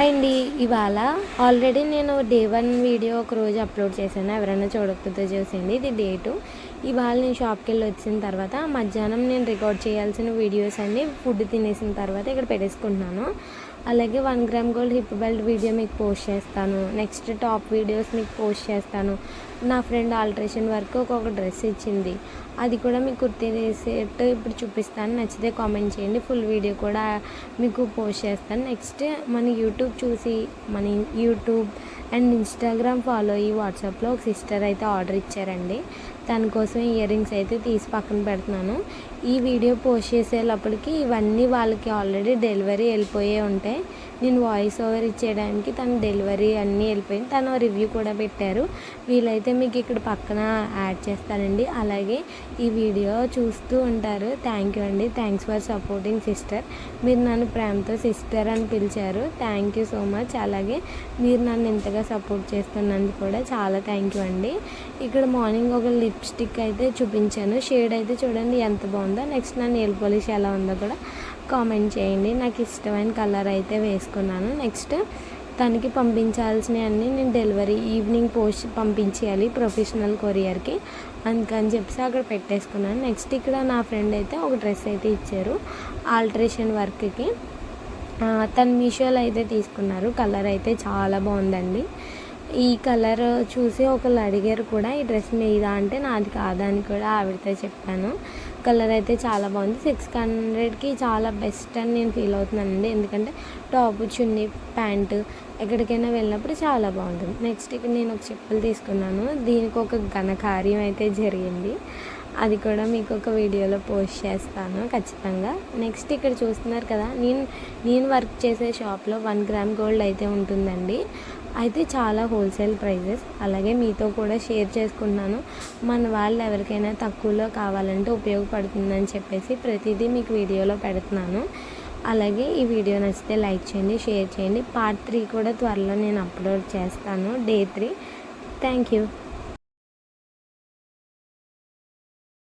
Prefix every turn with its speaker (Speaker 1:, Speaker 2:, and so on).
Speaker 1: Hi అండి. ఇవాళ already నేను డే 1 వీడియో ఒకరోజు అప్లోడ్ చేశాను. ఎవరైనా చూడకపోతే చూసేయండి. ఇది డే 2. ఇవాళ నేను షాప్కి వెళ్ళి వచ్చిన తర్వాత మధ్యాహ్నం నేను రికార్డ్ చేయాల్సిన వీడియోస్ అన్నీ ఫుడ్ తినేసిన తర్వాత ఇక్కడ పెట్టేసుకుంటున్నాను. అలాగే 1 gram gold hip belt video మీకు పోస్ట్ చేస్తాను. నెక్స్ట్ టాప్ వీడియోస్ మీకు పోస్ట్ చేస్తాను. నా ఫ్రెండ్ ఆల్ట్రేషన్ వర్క్ ఒక డ్రెస్ ఇచ్చింది, అది కూడా మీకు కుర్తీ సెట్ ఇప్పుడు చూపిస్తాను. నచ్చితే కామెంట్ చేయండి. ఫుల్ వీడియో కూడా మీకు పోస్ట్ చేస్తాను. నెక్స్ట్ మన యూట్యూబ్ చూసి మన యూట్యూబ్ అండ్ ఇన్స్టాగ్రామ్ ఫాలో అయ్యి వాట్సాప్లో ఒక సిస్టర్ అయితే ఆర్డర్ ఇచ్చారండి. దానికోసం ఇయర్ రింగ్స్ అయితే తీసి పక్కన పెడుతున్నాను. ఈ వీడియో పోస్ట్ చేసేటప్పటికి ఇవన్నీ వాళ్ళకి ఆల్రెడీ డెలివరీ వెళ్ళిపోయే ఉంటాయి. నేను వాయిస్ ఓవర్ ఇచ్చేయడానికి తన డెలివరీ అన్నీ వెళ్ళిపోయింది. తను రివ్యూ కూడా పెట్టారు. వీలైతే మీకు ఇక్కడ పక్కన యాడ్ చేస్తానండి. అలాగే ఈ వీడియో చూస్తూ ఉంటారు. థ్యాంక్ యూ అండి. Thanks for supporting sister. మీరు నన్ను ప్రేమతో సిస్టర్ అని పిలిచారు. Thank you so much. అలాగే మీరు నన్ను ఇంతగా సపోర్ట్ చేస్తున్నందుకు కూడా చాలా థ్యాంక్ యూ అండి. ఇక్కడ మార్నింగ్ ఒక లిప్స్టిక్ అయితే చూపించాను. షేడ్ అయితే చూడండి ఎంత బాగుందో. నెక్స్ట్ నా నెయిల్ పాలిష్ ఎలా ఉందో కూడా కామెంట్ చేయండి. నాకు ఇష్టమైన కలర్ అయితే వేసుకున్నాను. నెక్స్ట్ తనకి పంపించాల్సినవన్నీ నేను డెలివరీ ఈవినింగ్ పోస్ట్ పంపించేయాలి ప్రొఫెషనల్ కొరియర్కి, అందుకని చెప్పేసి అక్కడ పెట్టేసుకున్నాను. నెక్స్ట్ ఇక్కడ నా ఫ్రెండ్ అయితే ఒక డ్రెస్ అయితే ఇచ్చారు ఆల్ట్రేషన్ వర్క్కి. తను మీషోలో అయితే తీసుకున్నారు. కలర్ అయితే చాలా బాగుందండి. ఈ కలర్ చూసి ఒకళ్ళు అడిగారు కూడా ఈ డ్రెస్ మీద, అంటే నాది కాదని కూడా ఆవిడతో చెప్పాను. కలర్ అయితే చాలా బాగుంది. 600కి చాలా బెస్ట్ అని నేను ఫీల్ అవుతున్నానండి. ఎందుకంటే టాప్, చున్నీ, ప్యాంటు ఎక్కడికైనా వెళ్ళినప్పుడు చాలా బాగుంటుంది. నెక్స్ట్ ఇక్కడ నేను ఒక చెప్పులు తీసుకున్నాను. దీనికి ఒక ఘనకార్యం అయితే జరిగింది. అది కూడా మీకు ఒక వీడియోలో పోస్ట్ చేస్తాను ఖచ్చితంగా. నెక్స్ట్ ఇక్కడ చూస్తున్నారు కదా, నేను వర్క్ చేసే షాప్లో 1 గ్రామ్ గోల్డ్ అయితే ఉంటుందండి. అయితే చాలా హోల్సేల్ ప్రైజెస్. అలాగే మీతో కూడా షేర్ చేసుకుంటున్నాను. మన వాళ్ళు ఎవరికైనా తక్కువలో కావాలంటే ఉపయోగపడుతుందని చెప్పేసి ప్రతిదీ మీకు వీడియోలో పెడుతున్నాను. అలాగే ఈ వీడియో నచ్చితే లైక్ చేయండి, షేర్ చేయండి. పార్ట్ 3 కూడా త్వరలో నేను అప్లోడ్ చేస్తాను. డే 3. Thank you.